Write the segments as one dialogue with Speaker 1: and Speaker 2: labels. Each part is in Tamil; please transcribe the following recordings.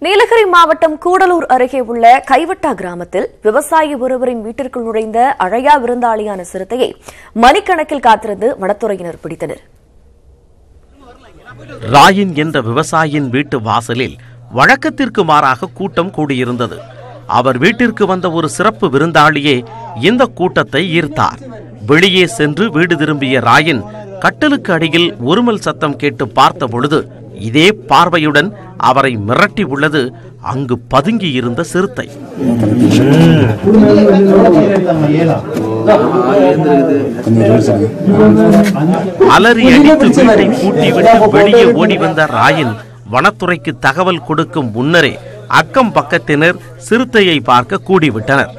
Speaker 1: நீலகிரி மாவட்டம் கூடலூர் அருகே உள்ள கைவட்டா கிராமத்தில் விவசாயி ஒருவரின் வீட்டிற்குள் நுழைந்த அழையா விருந்தாளியான சிறுத்தையை மணிக்கணக்கில் காத்திருந்து வனத்துறையினர் பிடித்தனர்.
Speaker 2: ராயின் என்ற விவசாயியின் வீட்டு வாசலில் வழக்கத்திற்கு மாறாக கூட்டம் கூடியிருந்தது. அவர் வீட்டிற்கு வந்த ஒரு சிறப்பு விருந்தாளியே இந்த கூட்டத்தை ஈர்த்தார். வெளியே சென்று வீடு திரும்பிய ராயின் கட்டலுக்கு அடியில் உருமல் சத்தம் கேட்டு பார்த்த பொழுது இதே பார்வையுடன் அவரை மிரட்டி உள்ளது அங்கு பதுங்கி இருந்த சிறுத்தை. அலறி அடித்து வீட்டை பூட்டிவிட்டு வெளியே ஓடி வந்த ராயின் வனத்துறைக்கு தகவல் கொடுக்கும் முன்னரே அக்கம் பக்கத்தினர் சிறுத்தையை பார்க்க கூடிவிட்டனர்.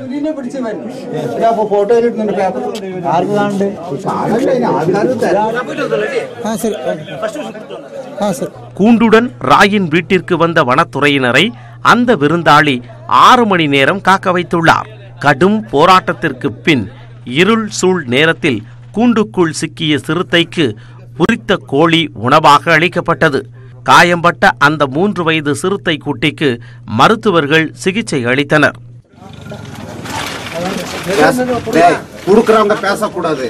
Speaker 2: கூண்டுடன் ராயின் வீட்டிற்கு வந்த வனத்துறையினரை அந்த விருந்தாளி 6 மணி நேரம் காக்க வைத்துள்ளார். கடும் போராட்டத்திற்கு பின் இருள் சூழ் நேரத்தில் கூண்டுக்குள் சிக்கிய சிறுத்தைக்கு உரித்த கோழி உணவாக அளிக்கப்பட்டது. காயம்பட்ட அந்த 3 வயது சிறுத்தை குட்டிக்கு மருத்துவர்கள் சிகிச்சை அளித்தனர்.
Speaker 3: பேசக்கூடாது.